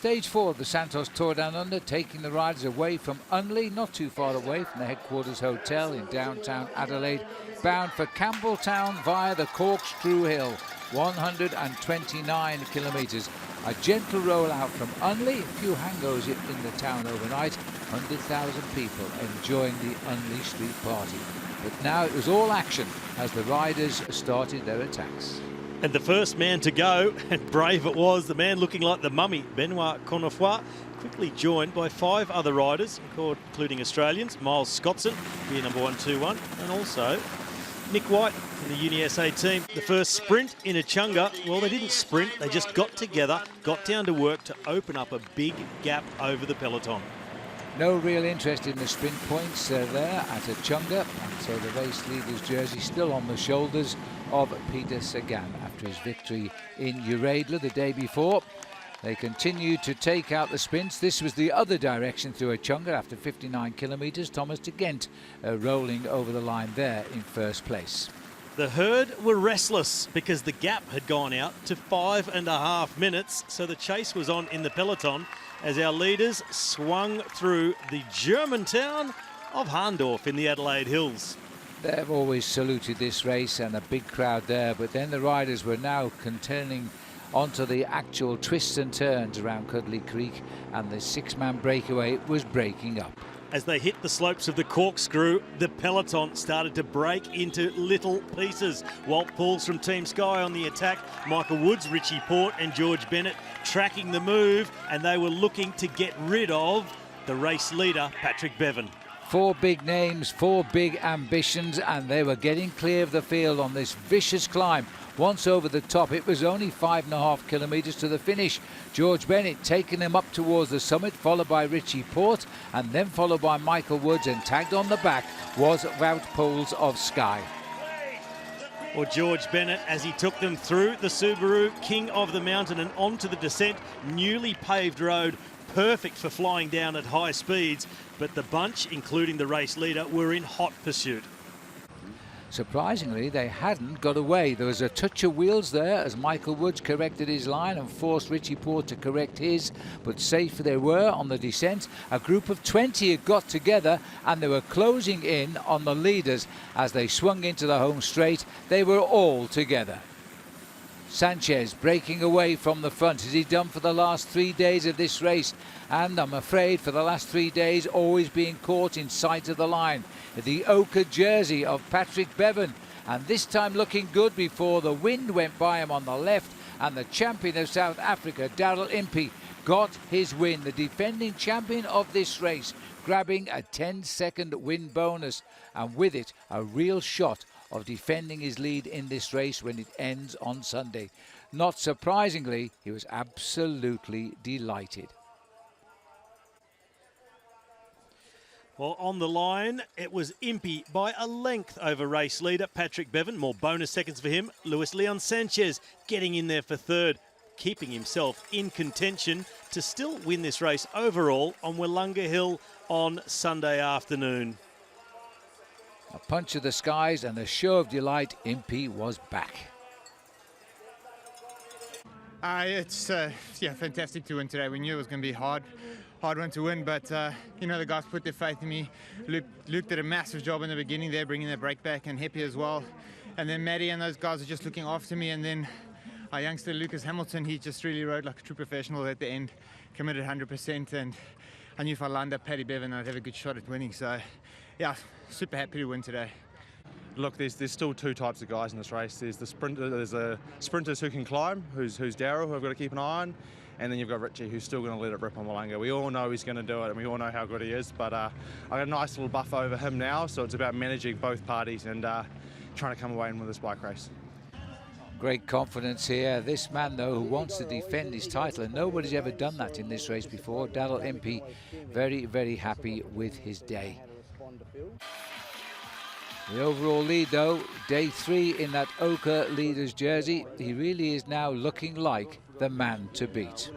Stage 4 of the Santos Tour Down Under, taking the riders away from Unley, not too far away from the headquarters hotel in downtown Adelaide, bound for Campbelltown via the Corkscrew Hill, 129 kilometres. A gentle rollout from Unley, a few hangos in the town overnight, 100,000 people enjoying the Unley Street Party. But now it was all action as the riders started their attacks. And the first man to go, and brave it was, the man looking like the mummy, Benoit Connefoy, quickly joined by 5 other riders, including Australians, Miles Scottson, here number 121, and also Nick White from the Uni SA team. The first sprint in Echunga, well, they didn't sprint, they just got together, got down to work to open up a big gap over the peloton. No real interest in the sprint points there at Echunga, and so the race leader's jersey still on the shoulders of Peter Sagan after his victory in Uradla the day before. They continued to take out the sprints. This was the other direction through Echunga after 59 kilometres. Thomas de Gent rolling over the line there in first place. The herd were restless because the gap had gone out to 5.5 minutes, so the chase was on in the peloton as our leaders swung through the German town of Harndorf in the Adelaide Hills. They've always saluted this race and a big crowd there, but then the riders were now turning onto the actual twists and turns around Cudley Creek, and the 6-man breakaway was breaking up. As they hit the slopes of the Corkscrew, the peloton started to break into little pieces. Walt Pauls from Team Sky on the attack, Michael Woods, Richie Port and George Bennett tracking the move, and they were looking to get rid of the race leader, Patrick Bevan. 4 big names, 4 big ambitions, and they were getting clear of the field on this vicious climb. Once over the top, it was only 5.5 kilometres to the finish. George Bennett taking them up towards the summit, followed by Richie Port, and then followed by Michael Woods, and tagged on the back was Wout Poels of Sky. Or George Bennett, as he took them through the Subaru King of the Mountain and onto the descent, newly paved road, perfect for flying down at high speeds, but the bunch, including the race leader, were in hot pursuit. Surprisingly, they hadn't got away. There was a touch of wheels there as Michael Woods corrected his line and forced Richie Port to correct his, but safe they were on the descent. A group of 20 had got together and they were closing in on the leaders as they swung into the home straight. They were all together. Sanchez breaking away from the front as he's done for the last 3 days of this race, and I'm afraid for the last 3 days always being caught in sight of the line. The ochre jersey of Patrick Bevan, and this time looking good before the wind went by him on the left, and the champion of South Africa, Daryl Impey, got his win, the defending champion of this race, grabbing a 10-second win bonus, and with it a real shot of defending his lead in this race when it ends on Sunday. Not surprisingly, he was absolutely delighted. Well, on the line, it was Impey by a length over race leader Patrick Bevan. More bonus seconds for him. Luis Leon Sanchez getting in there for third, keeping himself in contention to still win this race overall on Willunga Hill on Sunday afternoon. A punch of the skies and a show of delight. Impey was back. It's fantastic to win today. We knew it was going to be hard one to win, but you know, the guys put their faith in me. Luke did a massive job in the beginning there, bringing their break back, and Happy as well. And then Maddie and those guys are just looking after me. And then our youngster Lucas Hamilton, he just really rode like a true professional at the end, committed 100%. And I knew if I lined up Paddy Bevan, I'd have a good shot at winning. So yeah, super happy to win today. Look, there's still 2 types of guys in this race. There's the sprinters who can climb, who's Daryl, who I've got to keep an eye on, and then you've got Richie, who's still going to let it rip on Willunga. We all know he's going to do it, and we all know how good he is, but I got a nice little buff over him now, so it's about managing both parties and trying to come away and win this bike race. Great confidence here. This man, though, who wants to defend his title, and nobody's ever done that in this race before. Daryl Impey, very, very happy with his day. The overall lead, though, day 3 in that ochre leader's jersey. He really is now looking like the man to beat.